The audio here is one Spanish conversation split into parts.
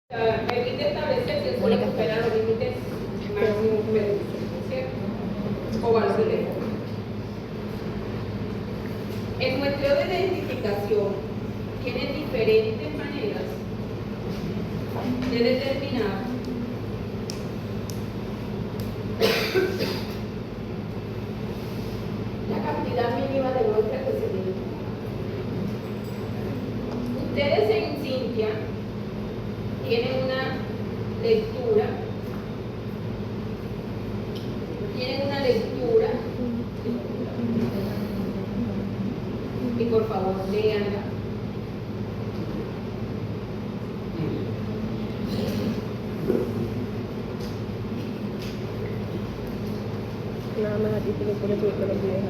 Permite establecer que suele superar los límites máximos permitidos, ¿cierto? O valores de forma. El muestreo de identificación tiene diferentes maneras de determinar la cantidad mínima de muestras que se tienen. Ustedes en Cintia tienen una lectura, y por favor léanla. Nada más a ti te lo pones tú, te lo pides a él.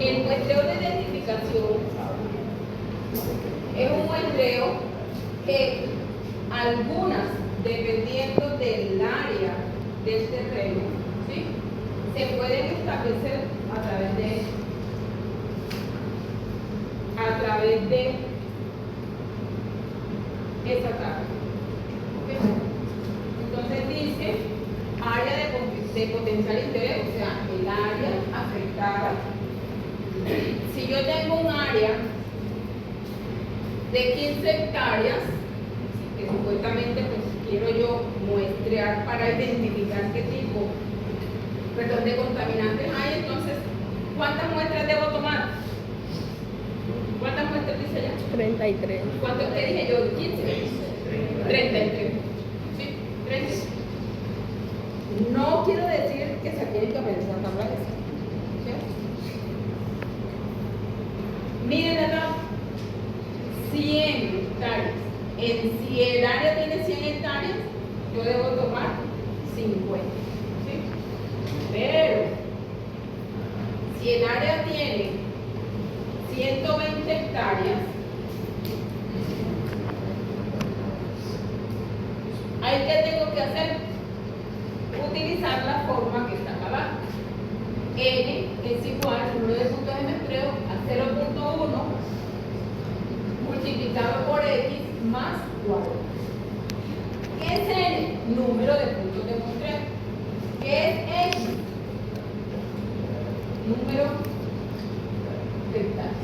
El muestreo de identificación es un muestreo que algunas, dependiendo del área del terreno, ¿sí?, se pueden establecer a través de esa tabla. ¿Okay? Entonces dice área de potencial interés, o sea, el área afectada. Si yo tengo un área de 15 hectáreas, que supuestamente pues quiero yo muestrear para identificar qué tipo, perdón, de contaminantes hay, entonces, ¿cuántas muestras debo tomar? ¿Cuántas muestras dice allá? 33. ¿Cuánto te dije yo? 15. 33. ¿Sí? 30. No quiero decir que se tiene que aprender esa tabla de esa. Miren acá, 100 hectáreas. Si el área tiene 100 hectáreas, yo debo tomar 50. ¿Sí? Pero, si el área tiene 120 hectáreas, ¿ahí qué tengo que hacer? Utilizar la forma que está acá abajo. N es igual al número de puntos de muestreo a 0.1 multiplicado por X más 4. ¿Qué es N? Número de puntos de muestreo. ¿Qué es X? Número de hectáreas.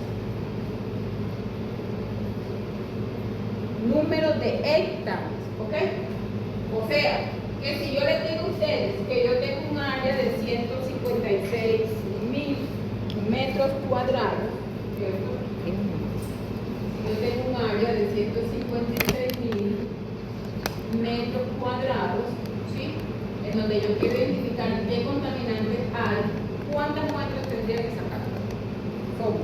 Número de hectáreas, ¿ok? O sea, que si yo les digo a ustedes que yo tengo un área de 156.000 metros cuadrados, ¿cierto? Yo tengo un área de 156.000 metros cuadrados, ¿sí?, en donde yo quiero identificar qué contaminantes hay, ¿cuántas muestras tendría que sacar? ¿Cómo?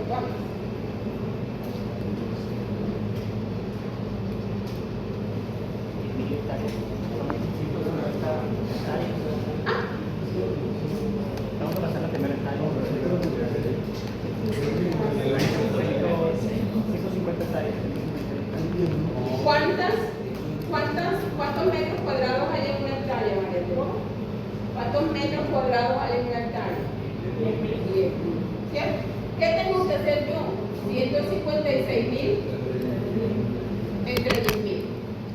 ¿Cuántas? ¿Cuántos metros cuadrados hay en una hectárea, María? ¿Cuántos metros cuadrados hay en una hectárea? 10.000. ¿Cierto? ¿Qué tengo que hacer yo? 156.000 entre 10.000.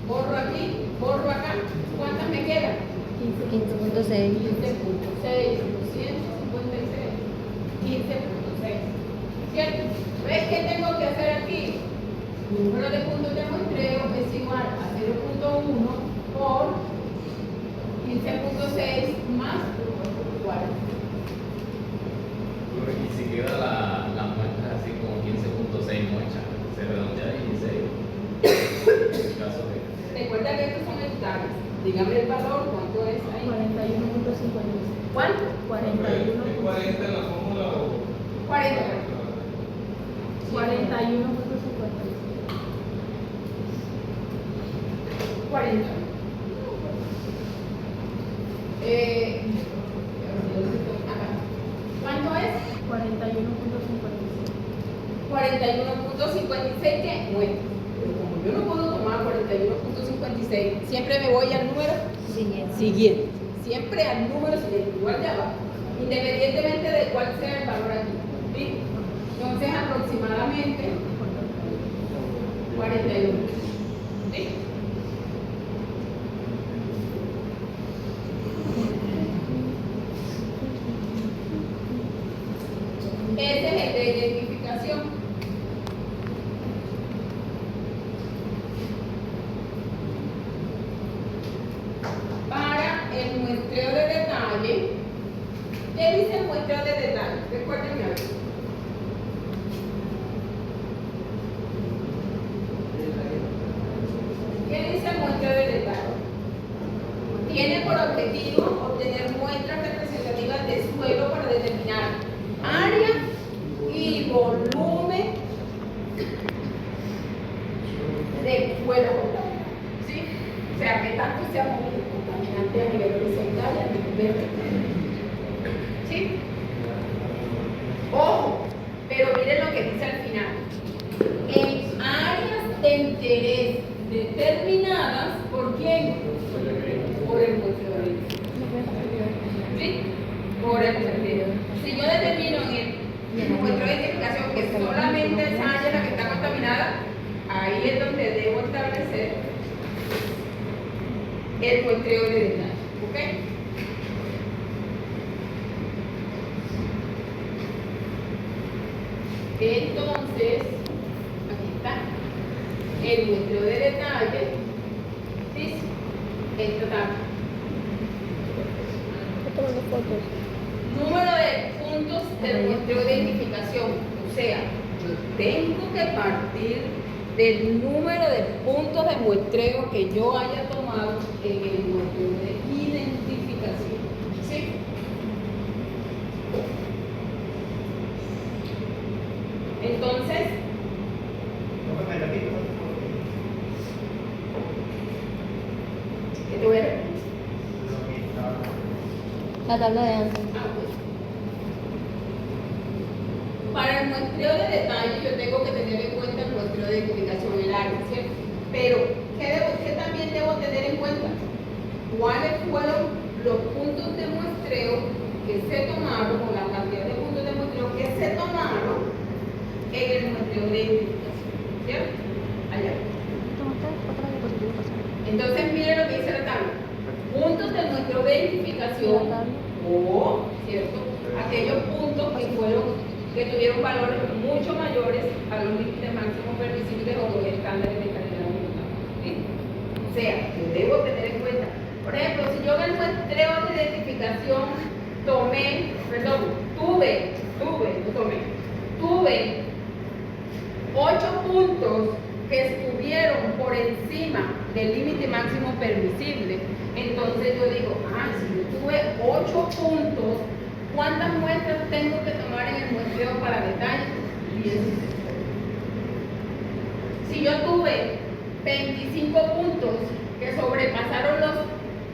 Borro aquí, borro acá. ¿Cuántas me quedan? 15.6. 15.6. 156. 15.6. ¿Cierto? ¿Ves qué tengo que hacer aquí? Número de puntos de muestreo es igual a 0.1 por 15.6 más 40. Y si queda la muestra así como 15.6 muestras, se redondea a 16. En caso de... Recuerda que estos son hectáreas. Dígame el valor, ¿cuánto es ahí? 41.56. ¿Cuánto? 41. 40 en la fórmula o 40. 41.56. 40. ¿Cuánto es? 41.56. 41.56 que muestra. Pero como yo no puedo tomar 41.56, siempre me voy al número Siguiente. siguiente. siempre al número siguiente, igual de abajo, independientemente de cuál sea el valor aquí. ¿Sí? Entonces aproximadamente 41. ¿Sí? Este es el de identificación. Para el muestreo de detalle, ¿qué dice el muestreo de detalle? Recuérdenme algo. ¿Qué dice el muestreo de detalle? Tiene por objetivo obtener muestras representativas de suelo para determinar área y volumen del suelo contaminado. ¿Sí? O sea, que tanto sea movido contaminante a nivel horizontal y a nivel vertical. ¿Sí? Ojo, pero miren lo que dice al final. En áreas de interés determinadas, ¿por quién? Por el muestreo de identificación. ¿Sí? Por el muestreo. Si yo determino en el muestreo de identificación que solamente esa área es la que está contaminada, ahí es donde debo establecer el muestreo de detalle. ¿Ok? Entonces, aquí está el muestreo de detalle. ¿Sí? Esto está. Estoy tomando fotos. Número de puntos del muestreo de identificación. O sea, yo tengo que partir del número de puntos de muestreo que yo haya tomado en el muestreo de identificación. ¿Sí? Entonces, ¿qué te voy a repetir? La tabla de antes. Para el muestreo de detalle yo tengo que tener en cuenta el muestreo de identificación en el área, ¿cierto? Pero, ¿qué también debo tener en cuenta? ¿Cuáles fueron los puntos de muestreo que se tomaron, o la cantidad de puntos de muestreo que se tomaron en el muestreo de identificación? ¿Cierto? Allá. Entonces, miren lo que dice la tabla. Puntos del muestreo de identificación o, ¿cierto? Aquellos puntos que tuvieron valores mucho mayores a los límites máximos permisibles o los estándares de calidad ambiental. ¿Sí? O sea, yo debo tener en cuenta. Por ejemplo, si yo en el muestreo de identificación tuve 8 puntos que estuvieron por encima del límite máximo permisible, entonces yo digo, si yo tuve 8 puntos, ¿cuántas muestras tengo que tomar en el muestreo para detalle? 16. Si yo tuve 25 puntos que sobrepasaron los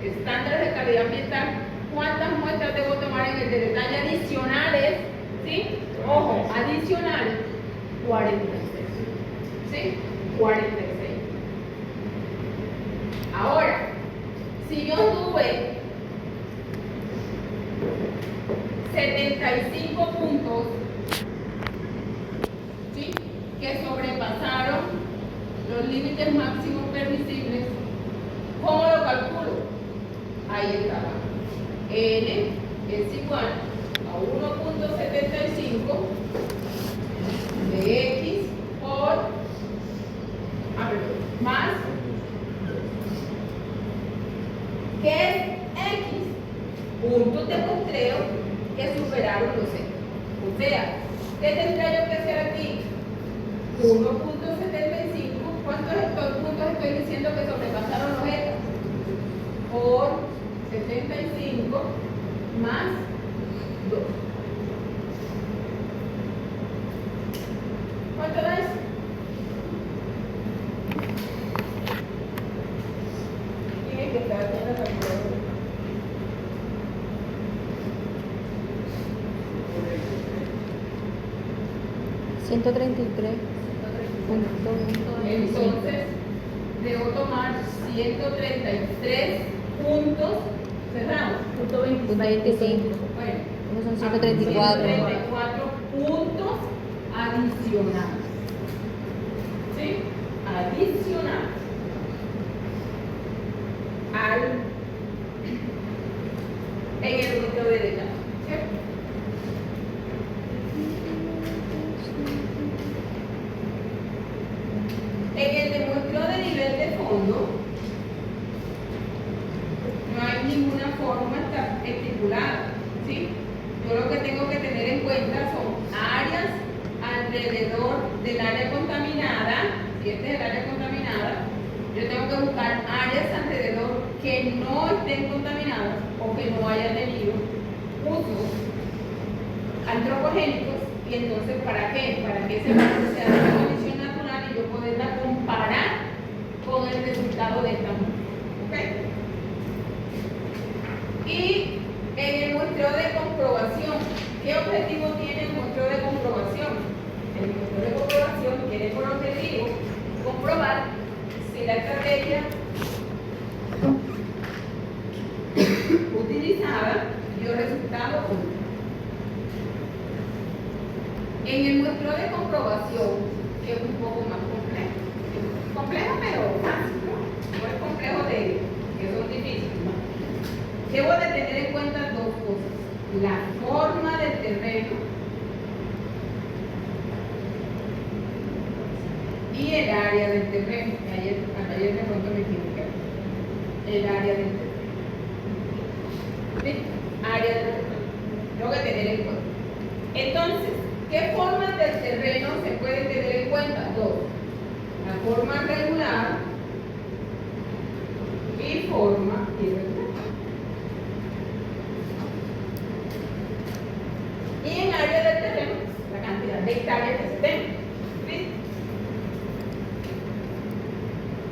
estándares de calidad ambiental, ¿cuántas muestras debo tomar en el de detalle adicionales? ¿Sí? Ojo, adicionales, 46. ¿Sí? 46. Ahora, si yo tuve 75 puntos, ¿sí?, que sobrepasaron los límites máximos permisibles, ¿cómo lo calculo? Ahí está. N es igual a 1.75 de X por más, ¿qué es X? Puntos de muestreo que superaron los X. O sea, ¿qué tendría yo que hacer aquí? 1.75. ¿Cuántos puntos estoy diciendo que sobrepasaron los X? Por 75 más 2. ¿Cuánto da eso? Tiene que estar en la calculadora. Entonces, debo tomar 133 puntos Cerramos. Punto 25. Bueno. Esos son 134. 134 puntos adicionales. ¿Sí? Adicionales en el muestreo de detalle. ¿Cierto? En el demuestreo de nivel de fondo no hay ninguna forma estipulada, ¿sí? Yo lo que tengo que tener en cuenta son áreas alrededor del área contaminada. Si este es el área contaminada, yo tengo que buscar áreas alrededor que no estén contaminadas o que no hayan tenido usos antropogénicos. Y entonces, ¿para qué? Para que ese valor sea de una condición natural y yo poderla comparar con el resultado de esta muestra. ¿Ok? Y en el muestreo de comprobación, ¿qué objetivo tiene el muestreo de comprobación? El muestreo de comprobación tiene por objetivo comprobar si la estrategia utilizada dio resultado o no. En el muestreo de comprobación, que es un poco más complejo, pero fácil, ¿no? No es complejo de que son difíciles, ¿no? Debo de tener en cuenta dos cosas: la forma del terreno y el área del terreno. Ayer de pronto me equivoqué. El área del terreno. ¿Sí? Área del terreno. Tengo que tener en cuenta. Entonces, ¿qué formas del terreno se pueden tener en cuenta? Dos: la forma regular y forma irregular. Y en área del terreno, la cantidad de hectáreas que se tenga. ¿Sí?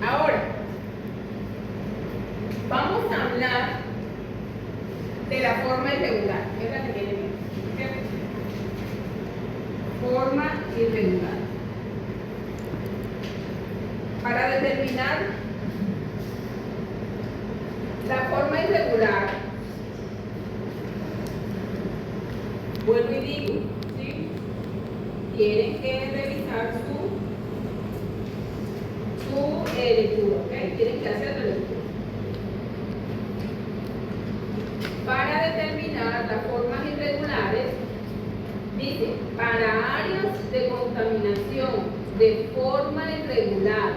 Ahora, vamos a hablar de la forma irregular, que es la que tiene bien. ¿Cierto? Forma irregular. Para determinar la forma irregular, vuelvo y digo, ¿sí? Tienen que revisar su lectura, ¿ok? Tienen que hacer la lectura. Para determinar las formas irregulares, dice, para áreas de contaminación de forma irregular,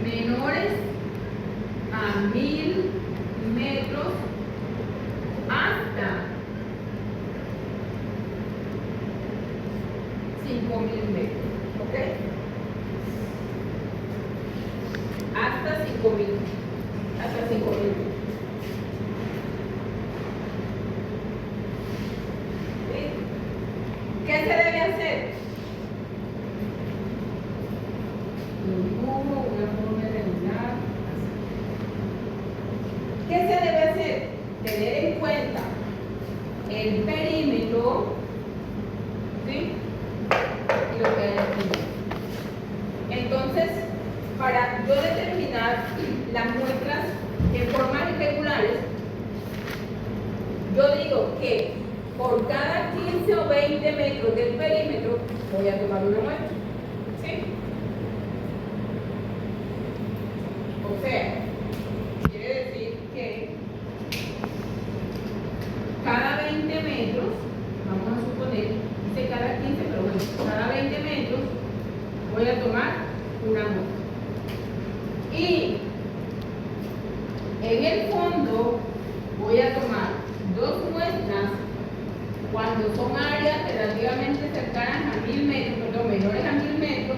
menores a 1000 metros hasta 5000 metros, ¿ok? Hasta 5000, hasta 5000 metros. ¿Sí? ¿Qué se debe hacer? Un dibujo, una forma irregular. ¿Qué se debe hacer? Tener en cuenta el perímetro, ¿sí? Y lo que hay aquí. Entonces, para yo determinar las muestras en formas irregulares, yo digo que por cada 15 o 20 metros del perímetro voy a tomar una muestra. ¿Sí? O sea, quiere decir que cada 20 metros, vamos a suponer, dice cada 15, pero bueno, cada 20 metros voy a tomar una muestra. Y en el fondo voy a tomar dos muestras cuando son áreas relativamente cercanas a 1000 metros, perdón, menores a 1000 metros,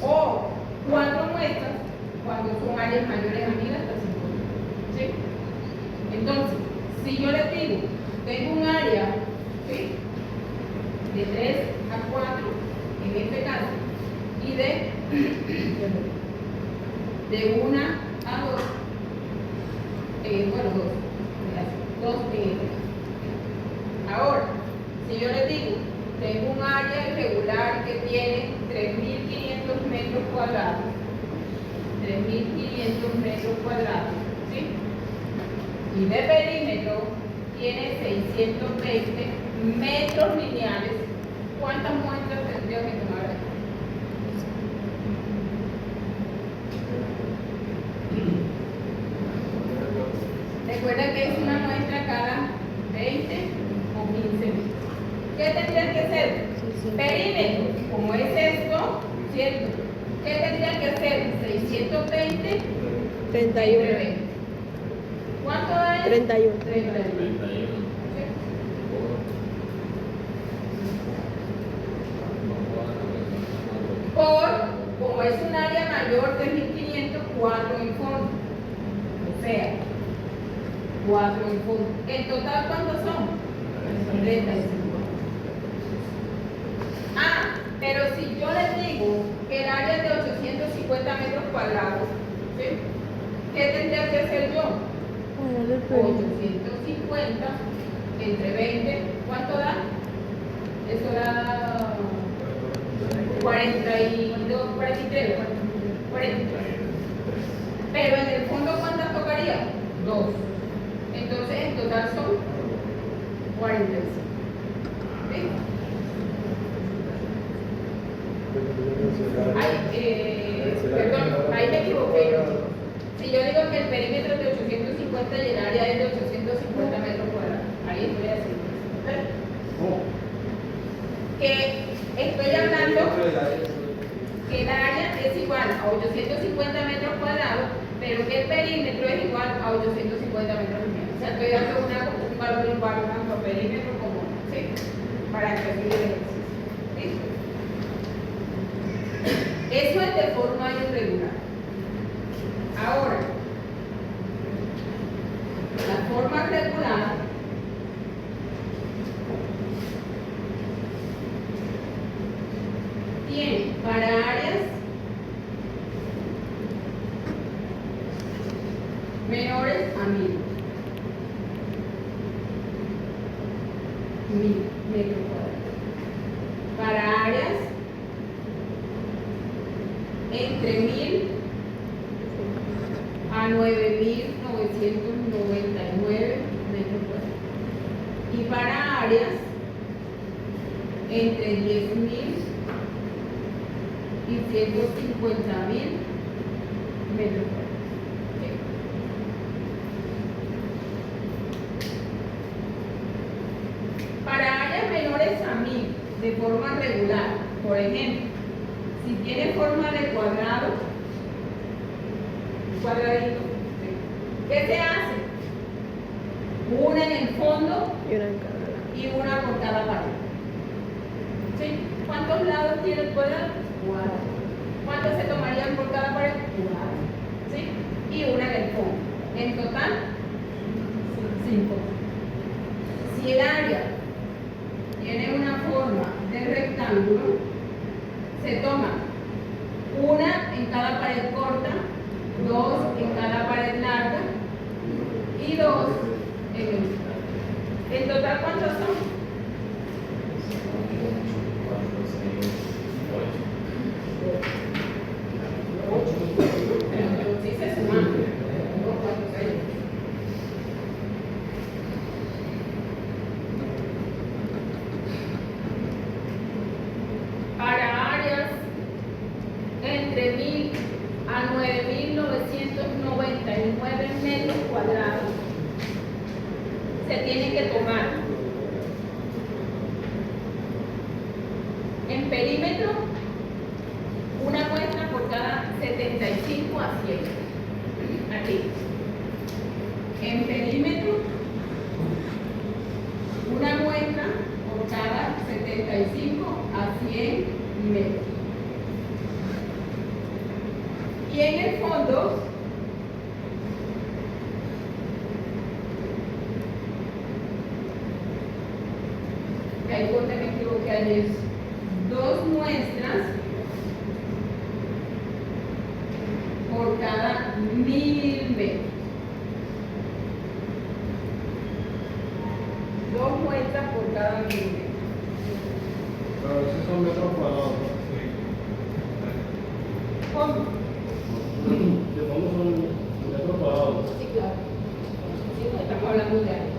o 4 muestras cuando son áreas mayores a 1000 hasta 5000. ¿Sí? Entonces, si yo les digo, tengo un área, ¿sí?, de 3 a 4, en este caso, y de 1 a 2, bueno, 2 en este caso. Ahora, si yo les digo, tengo un área irregular que tiene 3.500 metros cuadrados. 3.500 metros cuadrados, ¿sí? Y de perímetro tiene 620 metros lineales. ¿Cuántas muestras tendría que tomar aquí? Recuerda que es una muestra cada 20 o 15 metros. ¿Qué tendrían que hacer? Perímetro, como es esto, ¿cierto? ¿Qué tendrían que hacer? 620 entre 31. 20. ¿Cuánto da? 31. 31. 31. Como es un área mayor de 1.500, 4 en fondo. O sea, 4 en fondo. ¿En total cuántos son? 35. Ah, pero si yo les digo que el área es de 850 metros cuadrados, ¿sí? ¿Qué tendría que hacer yo? 850 entre 20, ¿cuánto da? Eso da 42, 43, 40. Pero en el fondo, ¿cuántas tocaría? 2. Entonces, en total son 45. ¿Sí? Perdón, ahí me equivoqué. Si yo digo que el perímetro es de 850 y el área es de 850 metros cuadrados, ahí estoy haciendo eso. Que estoy hablando que el área es igual a 850 metros cuadrados, pero que el perímetro es igual a 850 metros lineales. O sea, estoy dando un valor igual tanto a perímetro como, ¿sí? Para que así el ejercicio. ¿Listo? Eso es de forma irregular. Ahora, la forma regular tiene para áreas menores a 1.000 metros cuadrados. Para áreas entre 1.000 a 9.999 metros cuadrados. Y para áreas entre 10.000 y 150.000 metros cuadrados. ¿Sí? Para áreas menores a 1.000 de forma regular, por ejemplo, si tiene forma de cuadrado, cuadradito, ¿sí? ¿Qué se hace? Una en el fondo Y una en cada lado. y una por cada pared. ¿Sí? ¿Cuántos lados tiene el cuadrado? 4. ¿Cuántos se tomarían por cada pared? 4. ¿Sí? Y una en el fondo. En total, 5. Si el área tiene una forma de rectángulo, se toma una en cada pared corta, 2 en cada pared larga y 2 en el medio. En total, ¿cuántos son? 8. Sí se suman. 1, 4, 6. Para áreas entre 1.000 a 9.999 metros cuadrados, se tiene que tomar en perímetro una muestra por cada 75 a 100. Aquí. En perímetro una muestra por cada 75 a 100 metros. Y en el fondo, que ahí donde me equivoqué ayer, 2 muestras por cada 1.000 metros. 2 muestras por cada 1.000 metros. Pero esos son metros cuadrados. ¿Cómo? ¿De cómo son metros cuadrados? Sí, claro. Sí, no estamos hablando de área.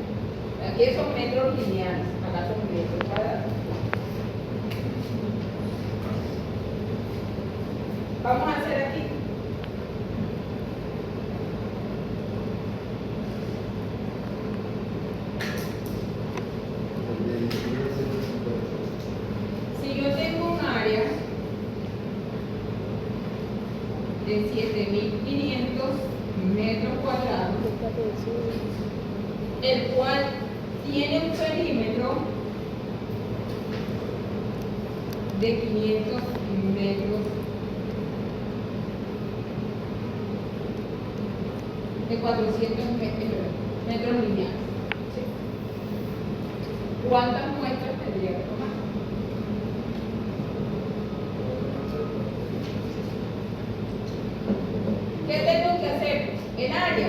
Aquí son metros lineales, acá son metros cuadrados. Vamos a hacer aquí. Si yo tengo un área de 7.500 metros cuadrados, el cual tiene un perímetro de 500 metros, de 400 metros lineales. ¿Sí? ¿Cuántas muestras tendría que tomar? ¿Qué tengo que hacer? El área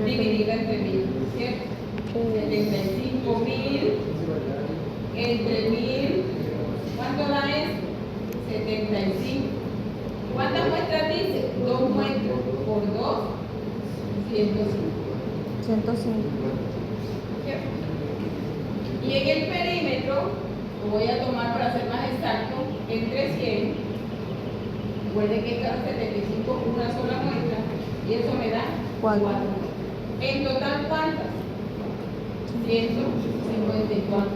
dividida entre 1.000, ¿cierto? 75.000 entre 1.000, ¿cuánto da esto? 75. ¿Cuántas muestras dice? 2 muestras por 2, 105. 105. ¿Cierto? Y en el perímetro, lo voy a tomar para ser más exacto, entre 100. Recuerden que cada 75 una sola muestra, y eso me da 4. En total, ¿cuántas? 154.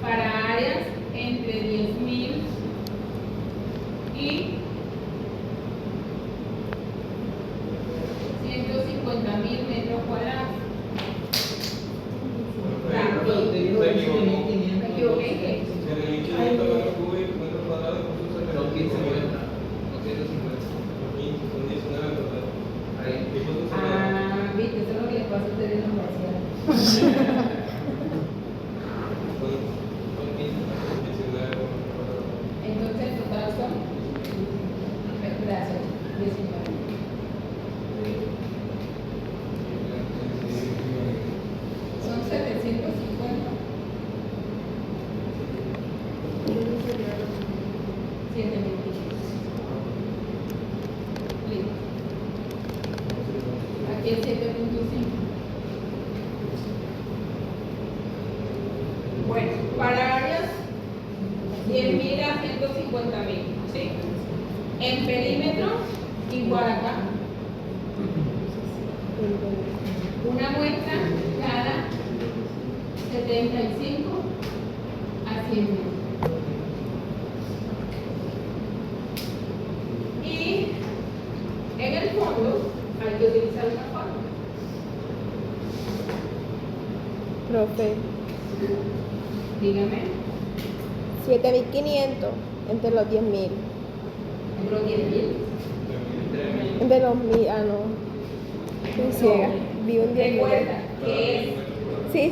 Para áreas entre 10.000 y 150.000 metros cuadrados. Me equivoqué, ¿qué? 7.500 metros cúbicos, metros cuadrados, Son 15 vueltas. No 150. son 19 total. Ahí. ¿Qué cosa sería? Ah, viste, eso es lo que les pasa a ustedes en la universidad. Son 15, 19 metros cuadrados. Entonces, en total son, gracias, 19. Son 750. 7.500. Listo. Aquí es 7.5. Bueno, para áreas 100.000 a 150.000, ¿sí? En perímetro, igual acá. Una muestra cada 75 a 100.000. Y en el fondo hay que utilizar una fórmula. Profe, Dígame, 7.500 entre los 10.000. entre los 10.000. Entre los 1.000, ah, no. Estoy ciega. Vi un 10.000. Recuerda que es Sí,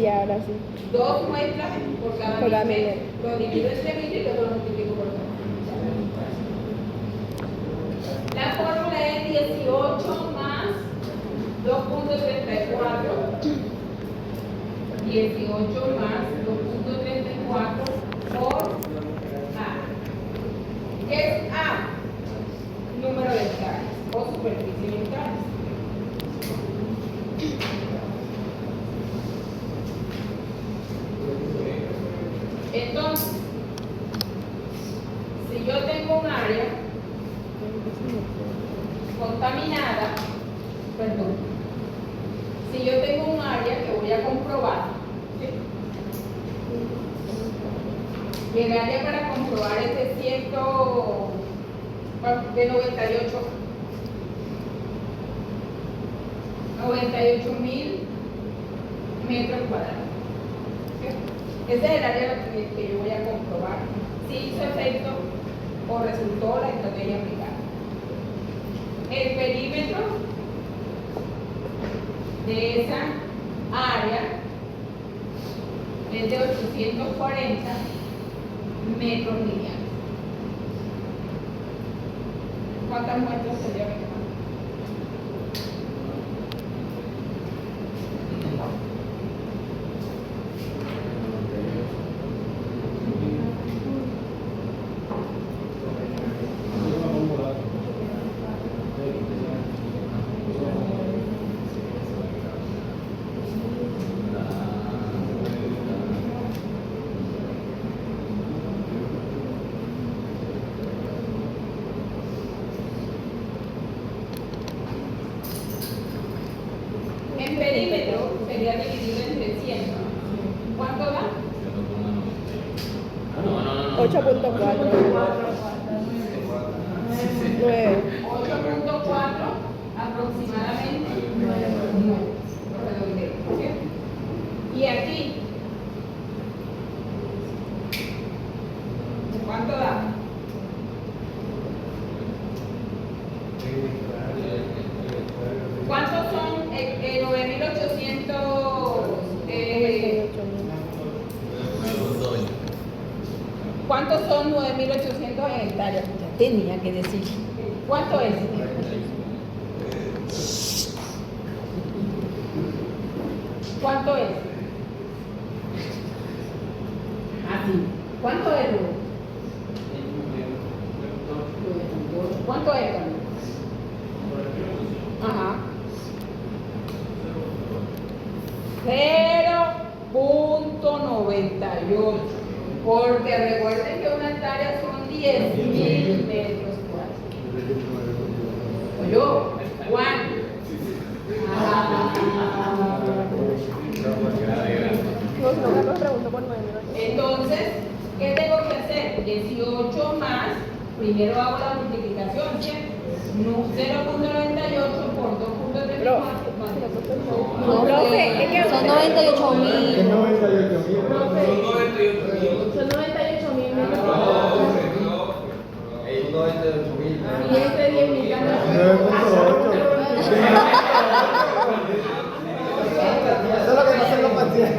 ya, ahora sí. 2 muestras por cada Por cada milímetro. milímetro. Lo divido entre 1.000 y luego lo multiplico por 2. La fórmula es 18 más 2.34. 18 más 2.34 por A. ¿Qué es A? Número de hectáreas o superficie en hectáreas. Entonces, si yo tengo un área contaminada, perdón, si yo tengo un área que voy a comprobar, ¿sí? Y el área para comprobar es de 98.000 metros cuadrados. ¿Sí? Ese es el área que yo voy a comprobar si hizo efecto o resultó la estrategia aplicada. El perímetro de esa área es de 840 metros lineales. ¿Cuántas muestras tendría que tomar? En perímetro sería dividido entre 100. ¿Cuánto da? 8.4. 9. 8.4 aproximadamente. 9. Redondeo, ¿sí? Y aquí, ¿cuánto da? ¿Cuántos son 9.800? ¿Cuántos son 9.800 en hectáreas? Ya tenía que decir. ¿Cuánto es? ¿Cuánto es? Así. ¿Cuánto es, Rubén? ¿Cuánto es, Carlos? Ajá. 0.98. Porque recuerden que una hectárea son 10.000 metros cuadrados. ¿Oyó? Juan. No, me pregunto por 9. Entonces, ¿qué tengo que hacer? 18 más, primero hago la multiplicación, ¿cierto? 0.98 por 2.34. No, profe, es que Son 98.000. son 98.000 metros cuadrados. Y este 10.000 Eso es lo que pasa en los partidos.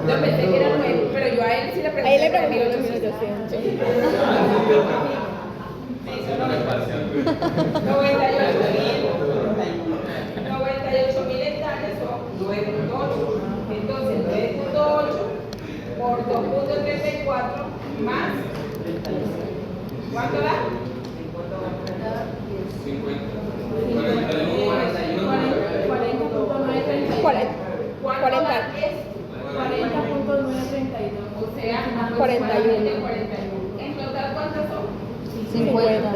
Yo pensé que era 9, pero yo a él sí le pregunté. Ahí le pregunté 8.800. Sí, 98.000 hectáreas son 9.8. Entonces 9.8 por 2.34 más. ¿Cuánto da? 50. 40. O sea, 41. aproximadamente 41. En total, ¿cuántas son? 50.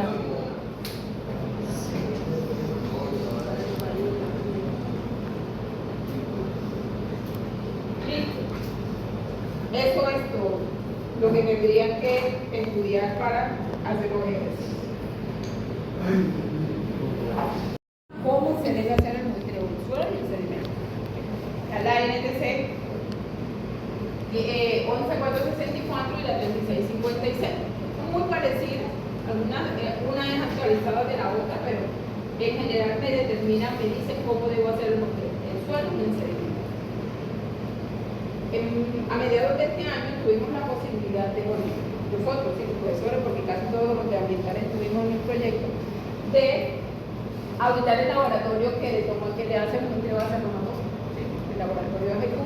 Listo. Eso es todo lo que tendrían que estudiar para hacer los ejercicios. ¿Cómo se debe hacer el muestreo del suelo y el sedimento? La NTC 11464 y la 3656 son muy parecidas. Una es actualizada de la otra, pero en general me dice cómo debo hacer el muestreo del suelo y el sedimento. A mediados de este año tuvimos la posibilidad de, bueno, nosotros, sí, los profesores, porque casi todos los de ambientales tuvimos en el proyecto, de auditar el laboratorio que le hace el muestreo a nosotros, ¿sí? El laboratorio de GQ.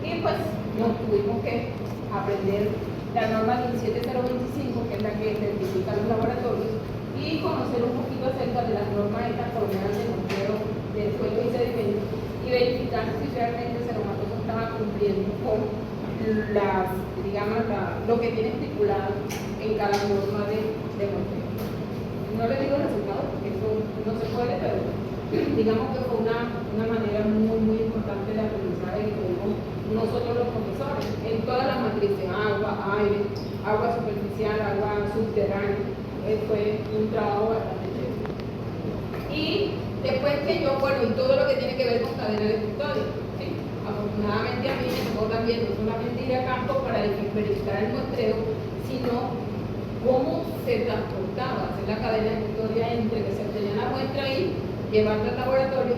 Y pues nos tuvimos que aprender la norma 17025, que es la que identifica los laboratorios, y conocer un poquito acerca de las normas estas coloniales de muestreo del suelo y sedimento, y verificar si realmente Ceromatoso estaba cumpliendo con las, digamos, lo que tiene estipulado en cada norma de muestreo. No les digo resultados porque eso no se puede, pero digamos que fue una manera muy, muy importante de aprendizaje que tuvimos nosotros los profesores en todas las matrices: agua, aire, agua superficial, agua subterránea. Fue un trabajo bastante chévere. Y después que yo, bueno, y todo lo que tiene que ver con cadena de custodia, ¿sí? Afortunadamente a mí me tocó también no solamente ir a campo para verificar el muestreo, sino cómo se transportaba, hacer la cadena de custodia entre que se obtenía la muestra y llevarla al laboratorio,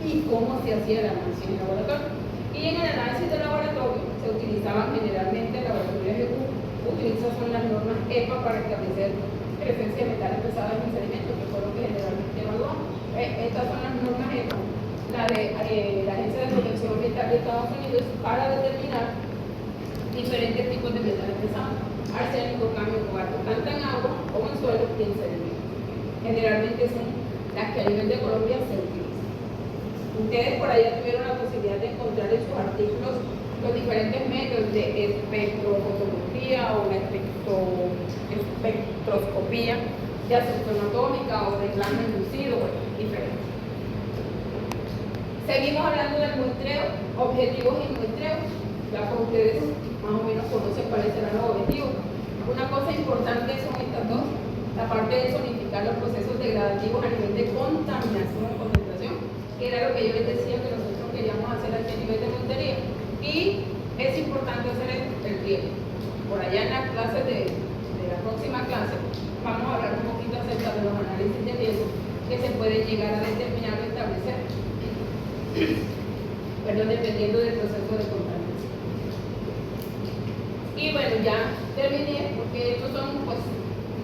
y cómo se hacía el análisis en el laboratorio. Y Y en el análisis de laboratorio se utilizaban generalmente laboratorios utilizadas son las normas EPA para establecer presencia de metales pesados en los alimentos, que fue lo que generalmente evaluamos. Estas son las normas EPA, la de la Agencia de Protección Ambiental de Estados Unidos, para determinar diferentes tipos de metales pesados: arsénico, cadmio, cobalto, tanto en agua como en suelo y en sedimentos. Generalmente son las que a nivel de Colombia se utilizan. Ustedes por allá tuvieron la posibilidad de encontrar en sus artículos los diferentes métodos de espectrofotografía o la espectroscopía de acepción atómica o de plasma inducido, bueno, diferentes. Seguimos hablando del muestreo, objetivos y muestreo. Ya que ustedes más o menos conocen cuáles serán los objetivos. Una cosa importante son estas dos: la parte de zonificar los procesos degradativos a nivel de contaminación o concentración, que era lo que yo les decía que nosotros queríamos hacer aquí a nivel de montería. Y es importante hacer el riego. Por allá en las clases de la próxima clase vamos a hablar un poquito acerca de los análisis de riesgo que se pueden llegar a determinar o establecer, pero dependiendo del proceso de contaminación. Y bueno, ya terminé, porque estos son pues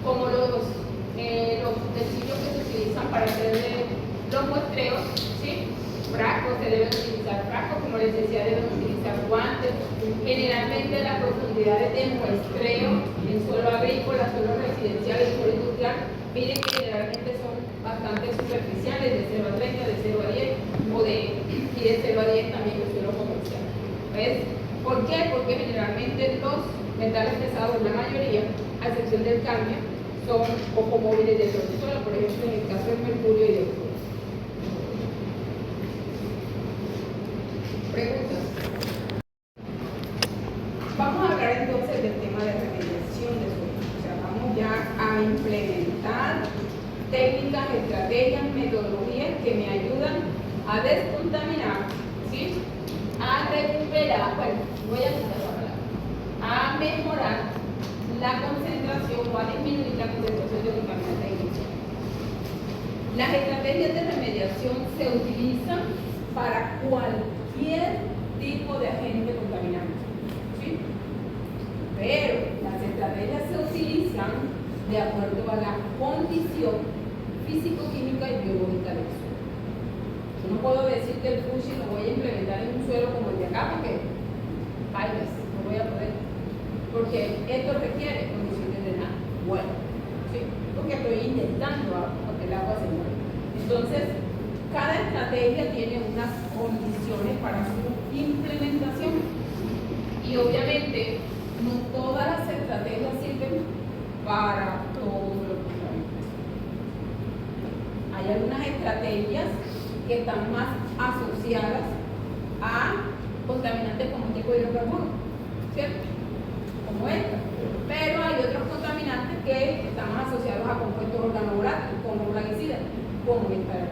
como los utensilios que se utilizan para hacer los muestreos, ¿sí? Frascos, se deben utilizar frascos, como les decía, deben utilizar guantes. Generalmente las profundidades de muestreo en suelo agrícola, suelo residencial y suelo industrial, miren que generalmente son bastante superficiales, de 0 a 30, de 0 a 10, y de 0 a 10 también en suelo comercial. ¿Ves? ¿Por qué? Porque generalmente los metales pesados, la mayoría, a excepción del cadmio, son poco móviles dentro del suelo, por ejemplo en el caso del mercurio y del cobre. Preguntas. Vamos a hablar entonces del tema de remediación de suelo. O sea, vamos ya a implementar técnicas, estrategias, metodologías que me ayudan a descontaminar, ¿sí? A recuperar, bueno, voy a quitar la palabra, a mejorar la concentración o a disminuir la concentración de contaminantes iniciales. Las estrategias de remediación se utilizan para cualquier tipo de agente contaminante, ¿sí? Pero las estrategias se utilizan de acuerdo a la condición físico-química y biológica del suelo. Yo no puedo decir que el Fuji lo voy a implementar en un suelo como el de acá, porque bailes, no voy a poder, porque esto requiere condiciones de nada. Bueno, ¿sí? Porque estoy inyectando agua, porque el agua se mueve. Entonces, cada estrategia tiene unas condiciones para su implementación. Y obviamente, no todas las estrategias sirven para todos los contaminantes. Hay algunas estrategias que están más asociadas a contaminantes como tipo de hidrocarburos, ¿cierto? Como esta. Pero hay otros contaminantes que están más asociados a compuestos organovolátiles, como plaguicidas, como esta.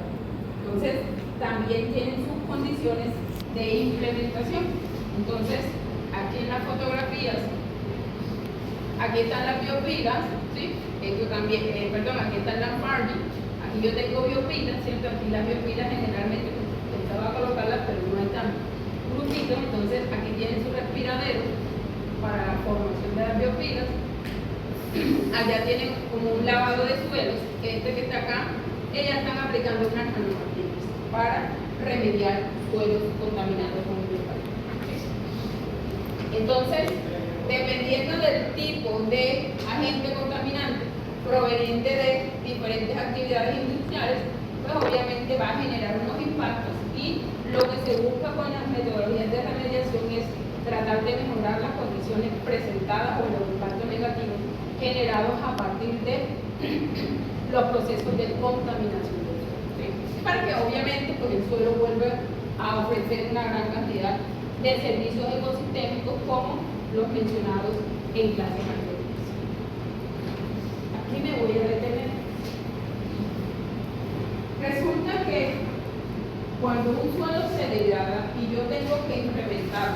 Entonces, también tienen sus condiciones de implementación. Entonces, aquí en las fotografías, aquí están las biopilas, ¿sí? Esto también, aquí están las Margie. Aquí yo tengo biopilas, ¿cierto? Aquí las biopilas generalmente pensaba colocarlas, pero no están grupitos. Entonces, aquí tienen su respiradero para la formación de las biopilas. Allá tienen como un lavado de suelos, que este que está acá, ellas están aplicando unas nanopartículas para remediar suelos contaminados con hidrocarburos. Entonces, dependiendo del tipo de agente contaminante proveniente de diferentes actividades industriales, pues obviamente va a generar unos impactos, y lo que se busca con las metodologías de remediación es tratar de mejorar las condiciones presentadas o los impactos negativos generados a partir de los procesos de contaminación del suelo, ¿sí? Para que obviamente pues, el suelo vuelva a ofrecer una gran cantidad de servicios ecosistémicos como los mencionados en clases anteriores. Aquí me voy a detener. Resulta que cuando un suelo se degrada y yo tengo que implementar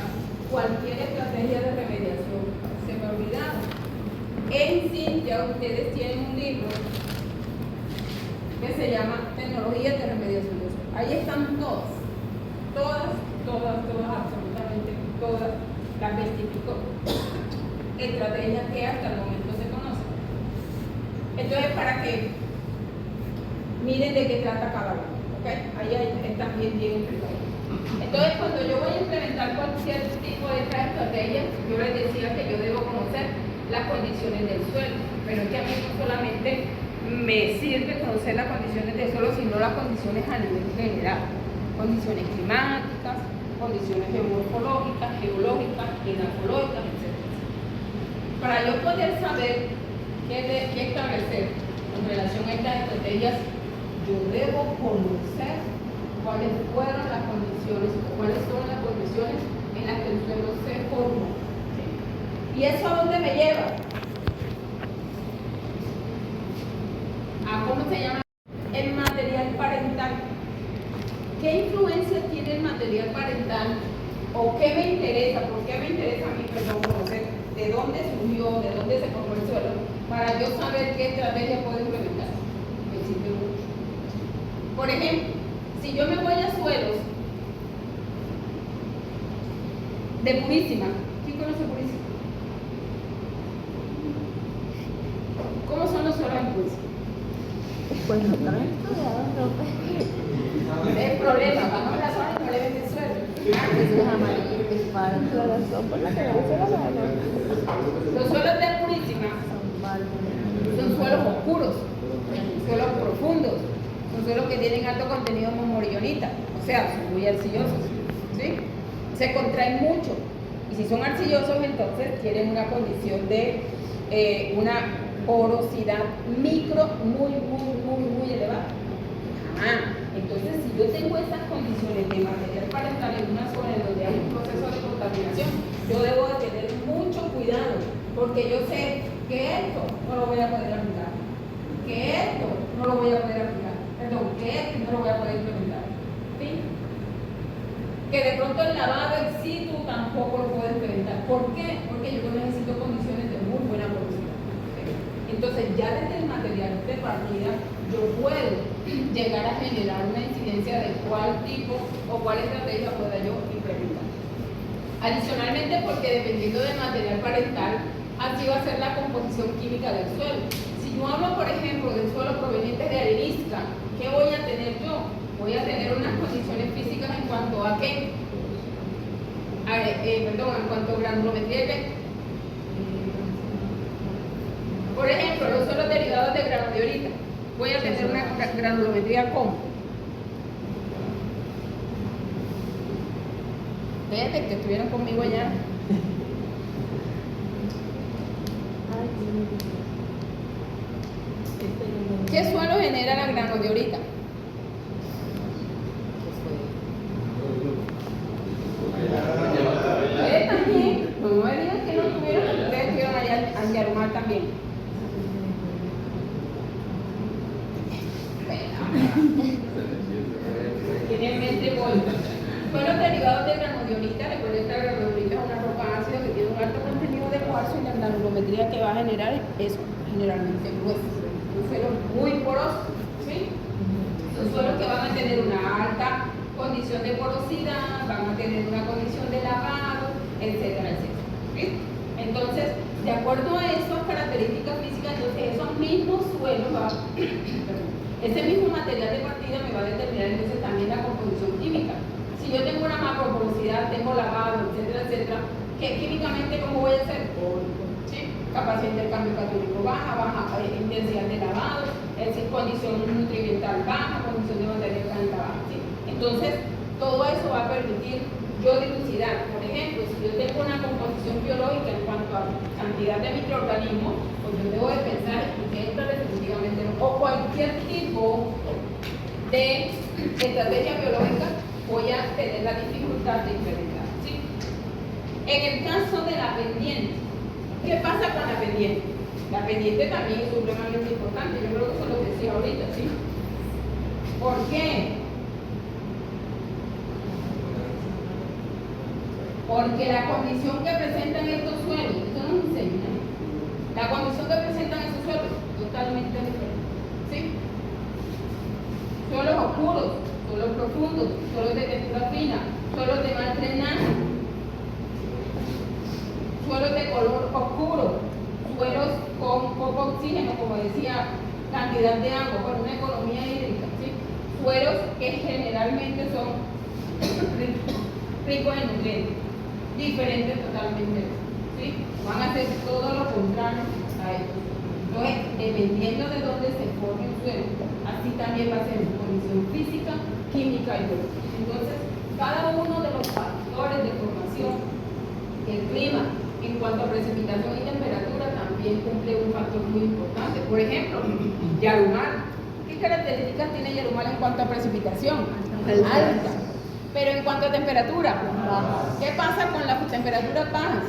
cualquier estrategia de remediación, se me ha olvidado. En Cintia ustedes tienen un libro que se llama Tecnologías de Remediación de Suelo. Ahí están todas, absolutamente todas las 20 y pico estrategias que hasta el momento se conocen. Entonces, para que miren de qué trata cada uno, ¿ok? Ahí están bien explicados. Entonces, cuando yo voy a implementar cualquier tipo de estas estrategias, yo les decía que yo debo conocer las condiciones del suelo, pero es que a mí no solamente me sirve conocer las condiciones del suelo, sino las condiciones a nivel general, condiciones climáticas, condiciones geomorfológicas, geológicas, edafológicas, etc. Para yo poder saber qué establecer en relación a estas estrategias, yo debo conocer cuáles fueron las condiciones o cuáles son las condiciones en las que el suelo se formó. ¿Y eso a dónde me lleva? ¿A cómo se llama? El material parental. ¿Qué influencia tiene el material parental? ¿O qué me interesa? ¿Por qué me interesa a mí, perdón, conocer de dónde surgió, de dónde se formó el suelo? Para yo saber qué estrategia puedo implementar. Me sirve mucho. Por ejemplo, si yo me voy a suelos de Purísima, ¿quién conoce Purísima? ¿Cómo son los suelos en Purísima? Pues no están estudiados, no. El problema, vamos a la zona y no le ven el suelo. Eso es amarillo, es para la razón por la que no se lo dan. Los suelos de Purísima son suelos oscuros, suelos profundos, son suelos que tienen alto contenido morillonita, o sea, son muy arcillosos, ¿sí? Se contraen mucho, y si son arcillosos, entonces tienen una condición de una porosidad micro muy elevada. Entonces, si yo tengo esas condiciones de material parental en una zona en donde hay un proceso de contaminación, yo debo de tener mucho cuidado, porque yo sé que esto no lo voy a poder aplicar, que esto no lo voy a poder aplicar, perdón, que esto no lo voy a poder implementar, ¿sí? Que de pronto el lavado in situ tampoco lo puedo implementar. ¿Por qué? Porque yo necesito condiciones de muy buena porosidad. Entonces, ya desde el material de partida, yo puedo llegar a generar una incidencia de cuál tipo o cuál estrategia pueda yo implementar. Adicionalmente, porque dependiendo del material parental, así va a ser la composición química del suelo. Si yo hablo, por ejemplo, del suelo proveniente de arenisca, ¿qué voy a tener yo? Voy a tener unas condiciones físicas en cuanto a qué? En cuanto a granulometría y qué. Por ejemplo, los suelos derivados de granodiorita. Voy a tener una granulometría ¿cómo? Fíjate que estuvieron conmigo allá. ¿Qué suelo genera la granodiorita? Ustedes también, no me digan que no estuvieron, ustedes estuvieron allá en Yarumar también. Tienen mente bolsa. Suelos derivados de granodiorita. Recuerden que la granodiorita es una roca ácida que tiene un alto contenido de cuarzo y la granulometría que va a generar es generalmente gruesa. Son suelos muy porosos, ¿sí? Son suelos que van a tener una alta condición de porosidad, van a tener una condición de lavado, etcétera, etcétera. ¿Sí? Entonces, de acuerdo a esas características físicas, entonces esos mismos suelos, ese mismo material de partida me va a determinar entonces también la composición química. Si yo tengo una macroporosidad, tengo lavado, etcétera, etcétera, que químicamente, ¿cómo voy a hacer? ¿Sí? Capacidad de intercambio católico baja, baja intensidad de lavado, condición nutrimental baja, condición de materia orgánica baja. ¿Sí? Entonces, todo eso va a permitir yo dilucidar. Por ejemplo, si yo tengo una composición biológica en cuanto a cantidad de microorganismos, pues yo debo de pensar que esta definitivamente no. O cualquier tipo de estrategia biológica voy a tener la dificultad de implementar. ¿Sí? En el caso de la pendiente, ¿qué pasa con la pendiente? La pendiente también es supremamente importante. Yo creo que eso lo decía ahorita, ¿sí? ¿Por qué? Porque la condición que presentan estos suelos, eso no es un diseño, la condición que presentan esos suelos es totalmente diferente, ¿sí? Suelos oscuros, suelos profundos, suelos de textura fina, suelos de mal drenaje, oxígeno, como decía, cantidad de agua, con una economía hídrica, ¿sí? Suelos que generalmente son ricos en nutrientes, diferentes totalmente, ¿sí? Van a ser todo lo contrario a esto. Entonces, dependiendo de dónde se forme el suelo, así también va a ser su condición física, química y biológica. Entonces, cada uno de los factores de formación, el clima, en cuanto a precipitación y temperatura, también cumple un factor muy importante. Por ejemplo, Yarumal. ¿Qué características tiene Yarumal en cuanto a precipitación? Alta. Pero en cuanto a temperatura, baja. ¿Qué pasa con las temperaturas bajas?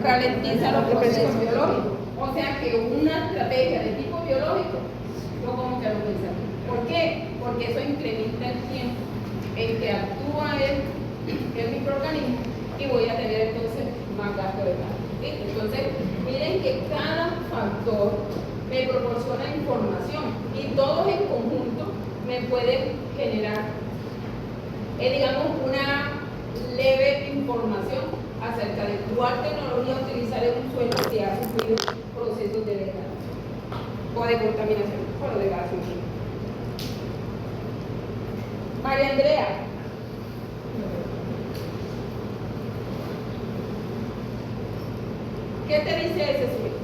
Ralentiza los procesos biológicos. O sea que una estrategia de tipo biológico, yo como que lo pensé. ¿Por qué? Porque eso incrementa el tiempo en que actúa el microorganismo y voy a tener entonces más gasto de carga. ¿Sí? Entonces, miren que cada factor me proporciona información y todos en conjunto me pueden generar, digamos, una leve información acerca de cuál tecnología utilizar en un suelo si ha sufrido procesos de degradación o de contaminación o de degradación. María Andrea. ¿Qué te dice ese suelo?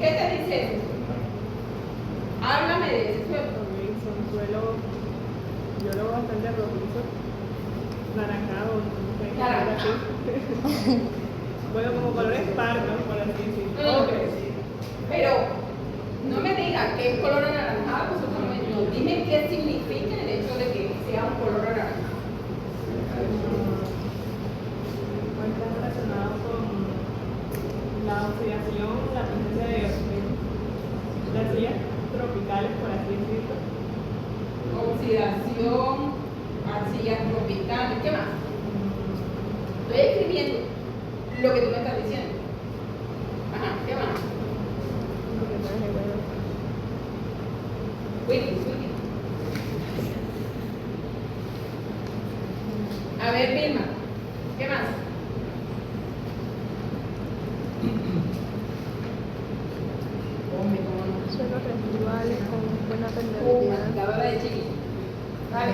¿Qué te dice ese suelo? Háblame de ese suelo. Son suelos, yo lo veo bastante rojizo, naranjado, no sé, Naranja. bueno, como colores pardos, por así decirlo. Ok. Pero no me digas que es color anaranjado, no. Dime qué significa el hecho de que sea un color anaranjado. Está relacionado con la oxidación, la presencia de arcillas tropicales, por así decirlo. Oxidación, arcillas tropicales, ¿qué más? Estoy escribiendo lo que tú me estás diciendo. Ajá, ¿qué más? Wiki. A ver, Vilma, ¿qué más? Hombre, ¿cómo no? Suelos residuales con buena permeabilidad. Masticadora de chiquito. Vale.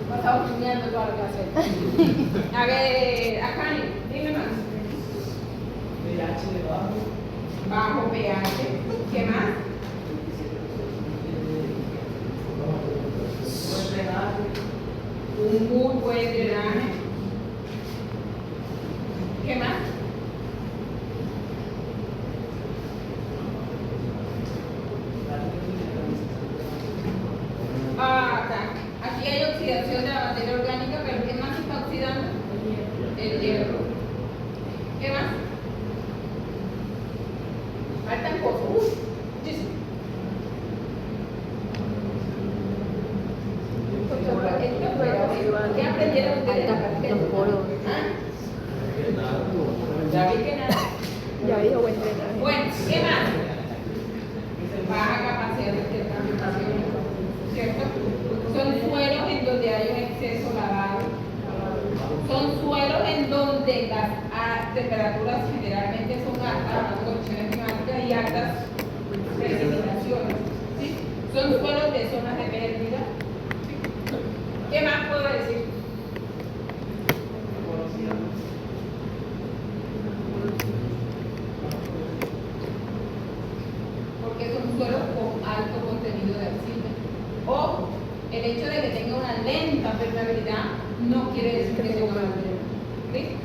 Pasamos estudiando toda la clase. A ver, Akani, dime más. pH de bajo. Bajo pH. ¿Qué más? Buen drenaje. Un muy buen drenaje. ¿Qué más? Aquí hay oxidación de la materia orgánica, pero ¿qué más se está oxidando? El hierro. ¿Qué más? Faltan cosas. Muchísimo. ¿Qué aprendieron ustedes? Los poros. ¿Ah? Ya vi que nada. Ya dijo buen drenaje. Bueno, ¿qué más? Baja capacidad de intercambiación, ¿cierto? Son suelos en donde hay un exceso lavado. Son suelos en donde las temperaturas generalmente son altas, las condiciones climáticas y altas precipitaciones. ¿Sí? Son suelos de zonas de pérdida. ¿Sí? ¿Qué más puedo decir? Porque son suelos con alto contenido de arcilla. O el hecho de que tenga una lenta permeabilidad no quiere decir que sea una madera. ¿Sí?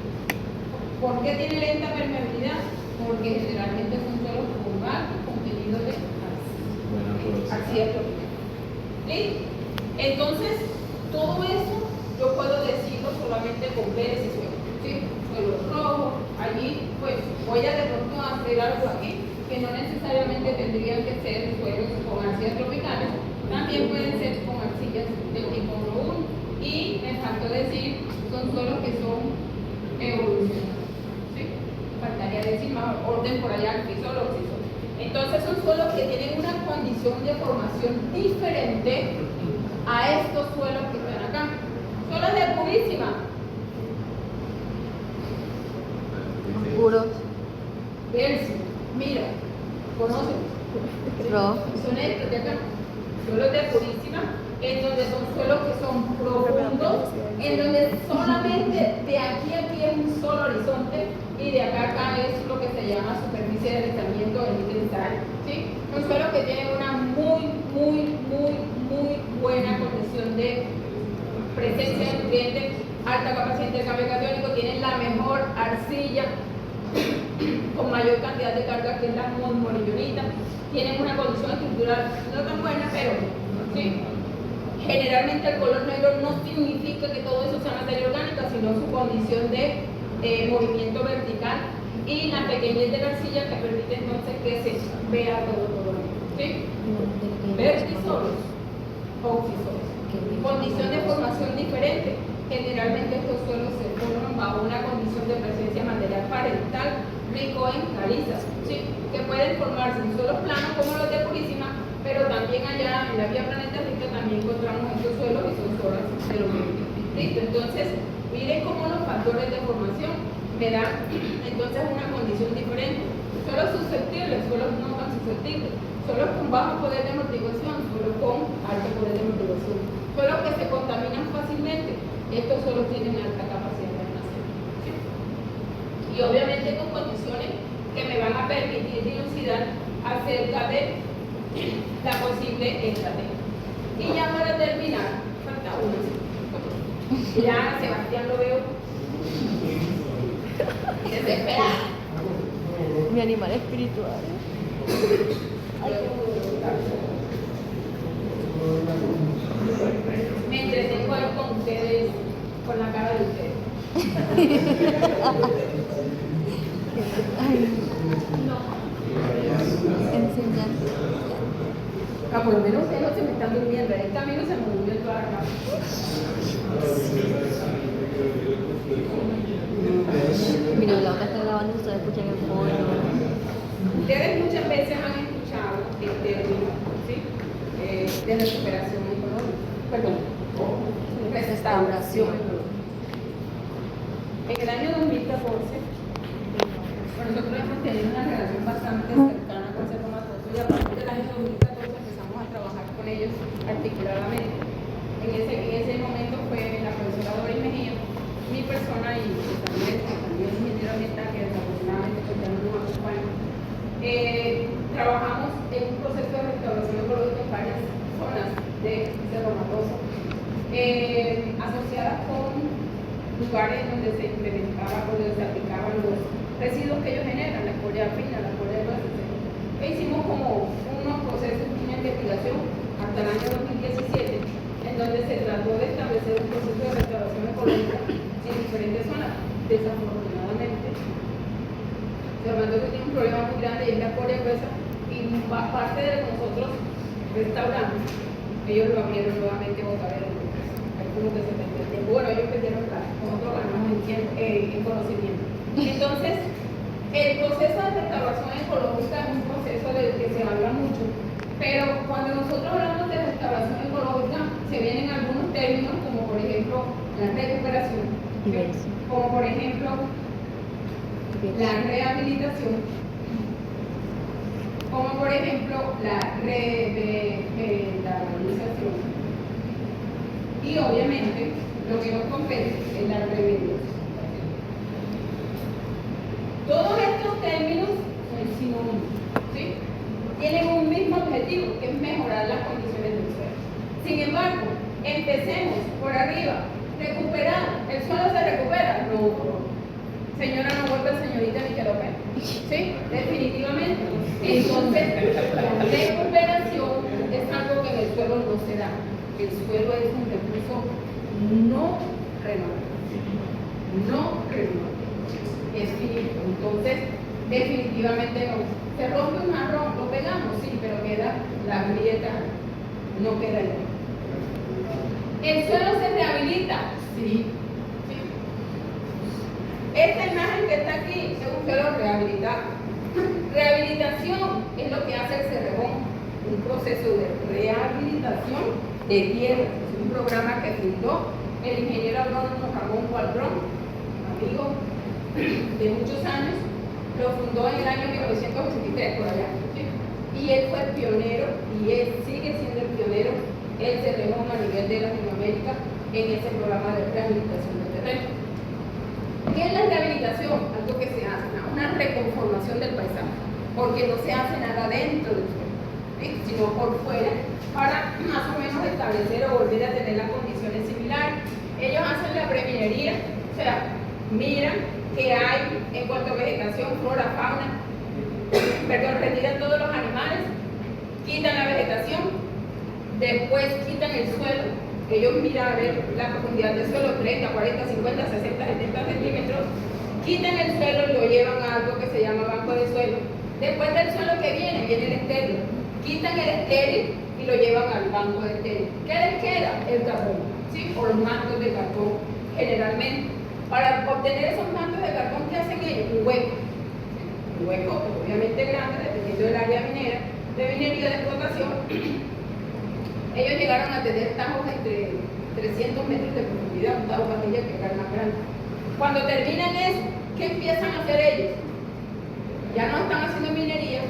¿Por qué tiene lenta permeabilidad? Porque generalmente son suelos con alto contenido de arcilla tropical. ¿Sí? Entonces, todo eso yo puedo decirlo solamente con ver ese suelo. ¿Sí? Suelo rojo, allí pues voy a de pronto hacer algo aquí que no necesariamente tendrían que ser suelos con arcillas tropicales, también pueden ser con arcillas del tipo 1 y me faltó decir, son suelos que son evolucionados. ¿Sí? Faltaría decir más orden por allá, crisol o crisol. Entonces son suelos que tienen una condición de formación diferente a estos suelos que están acá. Suelos de purísima. ¿Conocen? No. Son estos de acá, suelos de Purísima, en donde son suelos que son profundos, en donde solamente de aquí a aquí es un solo horizonte y de acá a acá es lo que se llama superficie de deslizamiento del líquido sal, ¿sí? Son suelos que tienen una muy buena condición de presencia de nutrientes, alta capacidad de intercambio catiónico, tienen la mejor arcilla con mayor cantidad de carga que es la monzonita, tienen una condición estructural no tan buena, pero ¿sí? Generalmente el color negro no significa que todo eso sea materia orgánica, sino su condición de movimiento vertical y la pequeñez de la arcilla que permite entonces que se vea todo ¿sí? Vertisolos, oxisolos. Condición de formación diferente. Generalmente estos suelos se forman bajo una condición de presencia de material parental rico en calizas, ¿sí? Que pueden formarse en suelos planos como los de Purísima, pero también allá en la vía Planeta Rica también encontramos estos suelos y son suelos de los mismos. ¿Listo? Entonces, miren cómo los factores de formación me dan entonces una condición diferente. Suelos susceptibles, suelos no tan susceptibles, suelos con bajo poder de amortiguación, suelos con alto poder de amortiguación, suelos que se contaminan fácilmente. Estos suelos tienen alta capacidad de drenaje. ¿Sí? Y obviamente con condiciones que me van a permitir dilucidar acerca de la posible estrategia. Y ya para terminar, falta uno. Ya Sebastián lo veo desesperado. Mi animal espiritual. Me entretengo ahí con ustedes, con la cara de ustedes. Ay, No. enseñar. Ah, por lo menos ustedes no se me están durmiendo. El camino se me durmió toda la casa. Mira, la otra está grabando y ustedes escuchan el fondo. Ustedes muchas veces han escuchado el término, ¿sí? De recuperación económica. Perdón. Restauración económica. En el año 2014, nosotros hemos tenido una relación bastante cercana con Cerro Matoso y a partir del año 2014 empezamos a trabajar con ellos articuladamente. En ese momento fue la profesora Doris Mejía, mi persona y también el ingeniero ambiental que desafortunadamente pues ya no nos acompaña. Trabajamos en un proceso de restauración ecológica en varias zonas de Cerro Matoso, asociadas con lugares donde se implementaba, donde se aplicaban los residuos que ellos generan, la escoria fina, la escoria gruesa, etc. E hicimos como unos procesos, una investigación hasta el año 2017, en donde se trató de establecer un proceso de restauración ecológica en diferentes zonas. Desafortunadamente, Cerro Matoso tiene un problema muy grande y es la escoria gruesa, y parte de nosotros restauramos, ellos lo abrieron nuevamente otra vez. Como que se perdió el tiempo. Bueno, ellos perdieron plata, nosotros ganamos en conocimiento. Entonces, el proceso de restauración ecológica es un proceso del que se habla mucho, pero cuando nosotros hablamos de restauración ecológica, se vienen algunos términos como por ejemplo la recuperación, como por ejemplo la rehabilitación, como por ejemplo la revitalización. Y obviamente lo que nos compete es la remediación. Todos estos términos son sinónimos, ¿sí? Tienen un mismo objetivo, que es mejorar las condiciones del suelo. Sin embargo, empecemos por arriba. Recuperar. ¿El suelo se recupera? No. Señora, no vuelve señorita ni que lo vea. ¿Sí? Definitivamente. Entonces, la recuperación es algo que en el suelo no se da. El suelo es un recurso no renovable. No renovable. Es finito. Entonces, definitivamente no. Se rompe un jarrón, lo pegamos, sí, pero queda la grieta, no queda igual. ¿El suelo se rehabilita? Sí. Sí. Esta imagen que está aquí es un suelo rehabilitado. Rehabilitación es lo que hace el Cerrejón, un proceso de rehabilitación de tierra. Es un programa que fundó el ingeniero agrónomo Ramón Gualdrón, amigo de muchos años. Lo fundó en el año 1983, por allá. ¿Sí? y él fue el pionero y él sigue siendo el pionero, él se renoma a nivel de Latinoamérica en ese programa de rehabilitación de terreno. ¿Qué es la rehabilitación? Algo que se hace, una reconformación del paisaje, porque no se hace nada dentro del suelo, ¿sí? Sino por fuera, para más o menos establecer o volver a tener las condiciones similares. Ellos hacen la preminería, o sea, miran qué hay en cuanto a vegetación, flora, fauna, retiran todos los animales, quitan la vegetación, después quitan el suelo. Ellos miran a ver la profundidad del suelo, 30, 40, 50, 60, 70 centímetros, quitan el suelo y lo llevan a algo que se llama banco de suelo. Después del suelo que viene el estéril, quitan el estéril y lo llevan al banco de estéril. ¿Qué les queda? El carbón, ¿sí? O los mantos de cartón, generalmente. Para obtener esos mantos de cartón, ¿qué hacen ellos? Un hueco. Un hueco, obviamente grande, dependiendo del área minera, de minería de explotación. Ellos llegaron a tener tajos entre 300 metros de profundidad, un tajo patilla que era el más grande. Cuando terminan eso, ¿qué empiezan a hacer ellos? Ya no están haciendo minería,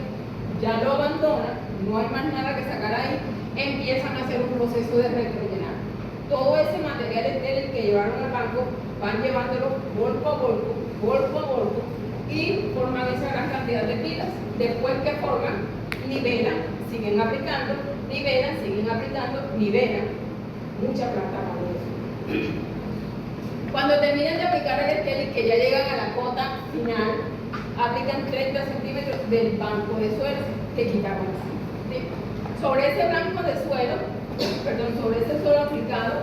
ya lo abandonan, no hay más nada que sacar ahí, empiezan a hacer un proceso de rellenar. Todo ese material estéril que llevaron al banco, van llevándolo golpe a golpe, y forman esa gran cantidad de pilas. Después que forman, nivelan, siguen aplicando, nivelan, siguen aplicando, nivelan. Mucha planta para eso. Cuando terminan de aplicar el estéril, que ya llegan a la cota final, aplican 30 centímetros del banco de suelo que quitaron así, ¿sí? Sobre ese banco de suelo, sobre ese suelo aplicado,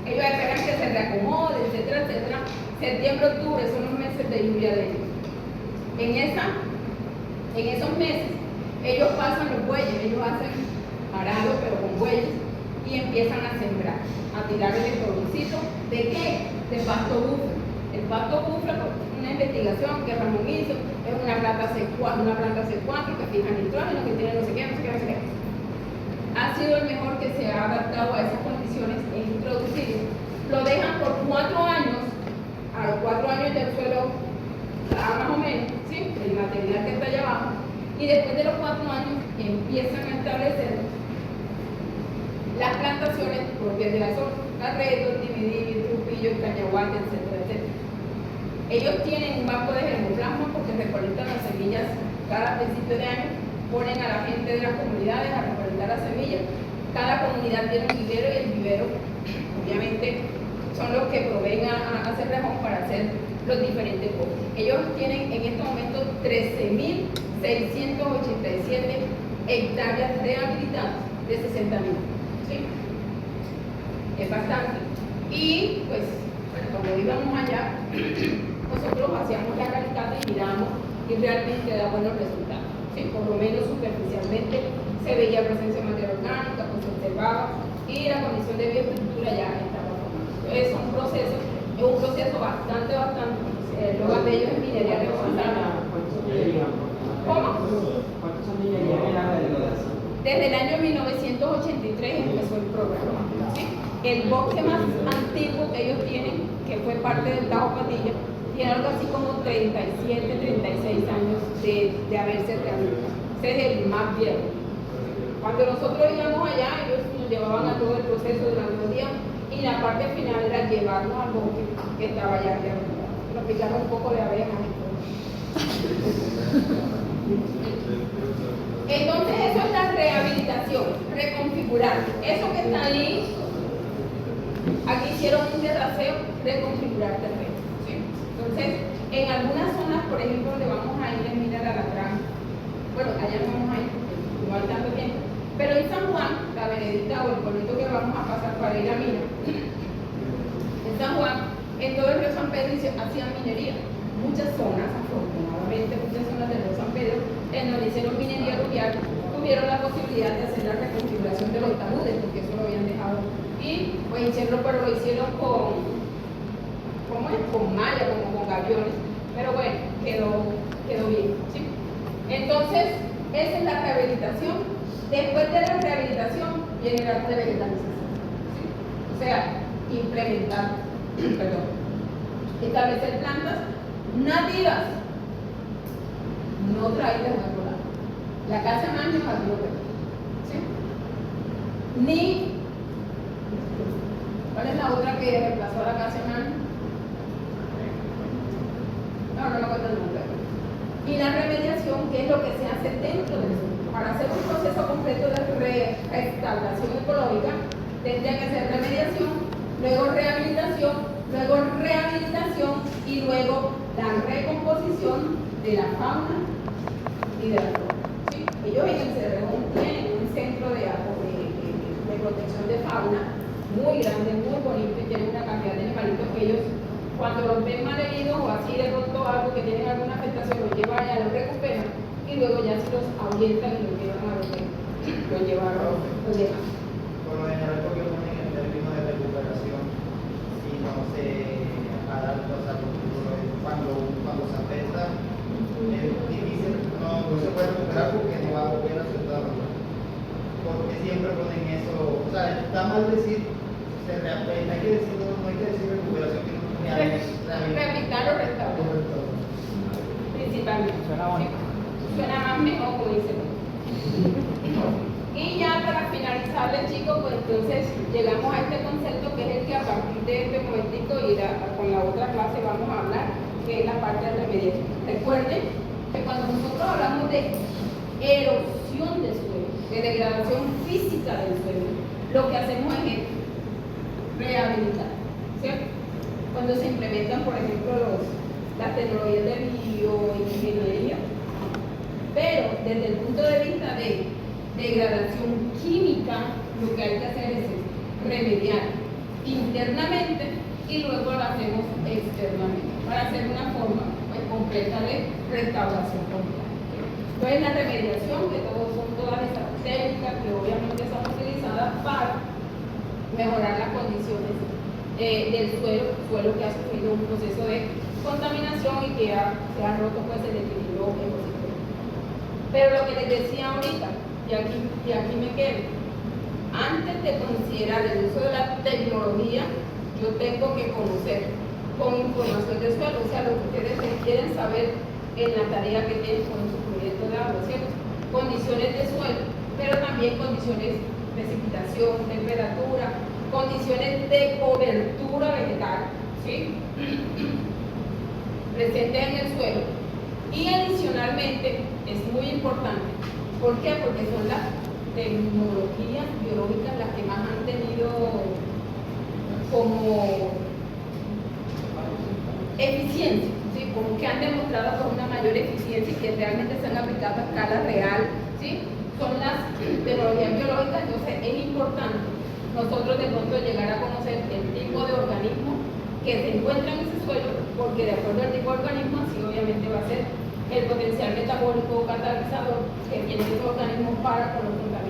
ellos esperan que se reacomode, etcétera, etcétera. Septiembre, octubre son los meses de lluvia de ellos. En esos meses, ellos pasan los bueyes, ellos hacen arado, pero con bueyes, y empiezan a sembrar, a tirar el estorboncito. ¿De qué? De pasto buflo. El pasto buflo, una investigación que Ramón hizo, es una planta C4 que fija nitrógeno, que tiene no sé qué. Ha sido el mejor que se ha adaptado a esas condiciones e introducido. Lo dejan por 4 años. A los 4 años ya el suelo está más o menos, ¿sí? El material que está allá abajo, y después de los 4 años empiezan a establecer las plantaciones propias de la zona: carreto, tibidí, trujillo, cañahuate, etcétera, etcétera. Ellos tienen un banco de germoplasma porque recolectan las semillas cada principio de año, ponen a la gente de las comunidades a recolectar las semillas. Cada comunidad tiene un vivero, y el vivero, obviamente, son los que proveen a Cerrejón para hacer los diferentes cosas. Ellos tienen en este momento 13.687 hectáreas rehabilitadas de 60.000. ¿Sí? Es bastante. Y pues, bueno, cuando íbamos allá, nosotros hacíamos la calicata y miramos, y realmente da buenos resultados. ¿Sí? Por lo menos superficialmente se veía presencia de materia orgánica, pues se observaba, y la condición de bioestructura ya estaba. Es un proceso bastante, lo de ellos es minería responsable. ¿Cómo? ¿Cuántos años ya llevan la rehabilitación? Desde el año 1983 empezó el programa, ¿sí? El bosque más antiguo que ellos tienen, que fue parte del Tajo Patilla, tiene algo así como 37, 36 años de haberse rehabilitado. Ese es el más viejo. Cuando nosotros íbamos allá, ellos nos llevaban a todo el proceso durante los días, y la parte final era llevarnos al bosque que estaba allá arriba. Nos picaron un poco de abejas y todo. Entonces eso es la rehabilitación, reconfigurar. Eso que está ahí, aquí hicieron un terraceo, reconfigurar terreno, ¿sí? Entonces, en algunas zonas, por ejemplo, donde vamos a ir es mirar a la granja. Bueno, allá no vamos a ir, no hay tanto tiempo. Pero en San Juan, la veredita o el pueblito que vamos a pasar para ir a mina, en San Juan, en todo el río San Pedro hacían minería. Muchas zonas, afortunadamente, muchas zonas del río San Pedro, en donde hicieron minería aluvial, tuvieron la posibilidad de hacer la reconfiguración de los taludes, porque eso lo habían dejado. Y pues hicieron, pero lo hicieron con malla, como con gaviones. Pero bueno, quedó bien, ¿sí? Entonces, esa es la rehabilitación. Después de la rehabilitación viene la vegetalización, ¿sí? O sea, establecer plantas nativas, no traídas de otro lado. La que hace más nos ayuda, ¿sí? Ni, ¿cuál es la otra que reemplazó a la que hace más? No me acuerdo el nombre. Y la remediación, que es lo que se hace dentro del suelo. Para hacer un proceso completo de restauración ecológica, tendría que ser remediación, luego rehabilitación y luego la recomposición de la fauna y de la flora. ¿Sí? Ellos en el Cerrejón tienen un centro de protección de fauna muy grande, muy bonito, y tienen una cantidad de animalitos que ellos, cuando los ven mal heridos o así de pronto algo que tienen alguna afectación, los llevan allá, los recuperan y luego ya se los ahuyentan y los llevan a los llevan. Por lo general, porque ponen en términos de recuperación, si no se adapta, o sea, cuando se afecta, es difícil, no se puede recuperar porque no va a volver a aceptar. Porque siempre ponen eso, o sea, está mal decir, hay que decir, no hay que decir recuperación, Rehabilitar o restaurar. Principalmente. Suena bonito. Suena más mejor, como dice. Y ya para finalizarles, chicos, pues entonces llegamos a este concepto que es el que a partir de este momentito y con la otra clase vamos a hablar, que es la parte de remediación. Recuerden que cuando nosotros hablamos de erosión del suelo, de degradación física del suelo, lo que hacemos es rehabilitar, ¿cierto? Cuando se implementan, por ejemplo, las tecnologías de bioingeniería, pero desde el punto de vista de degradación química, lo que hay que hacer es remediar internamente y luego lo hacemos externamente para hacer una forma pues, completa de restauración completa. Entonces la remediación, que son todas esas técnicas que obviamente son utilizadas para mejorar las condiciones del suelo que ha sufrido un proceso de contaminación y que se ha roto pues el equilibrio ecosistémico. Pero lo que les decía ahorita, y aquí me quedo, antes de considerar el uso de la tecnología, yo tengo que conocer con información del suelo, o sea, lo que ustedes quieren saber en la tarea que tienen con su proyecto de agua, ¿cierto? Condiciones de suelo, pero también condiciones de precipitación, temperatura, condiciones de cobertura vegetal, ¿sí? Presentes en el suelo. Y adicionalmente, es muy importante, ¿por qué? Porque son las tecnologías biológicas las que más han tenido como eficiencia, ¿sí? Como que han demostrado con una mayor eficiencia y que realmente se han aplicado a escala real, ¿sí? Son las tecnologías biológicas. Entonces es importante nosotros de pronto llegar a conocer el tipo de organismo que se encuentra en ese suelo, porque de acuerdo al tipo de organismo, así obviamente va a ser el potencial metabólico catalizador que tiene ese organismo para con los organismos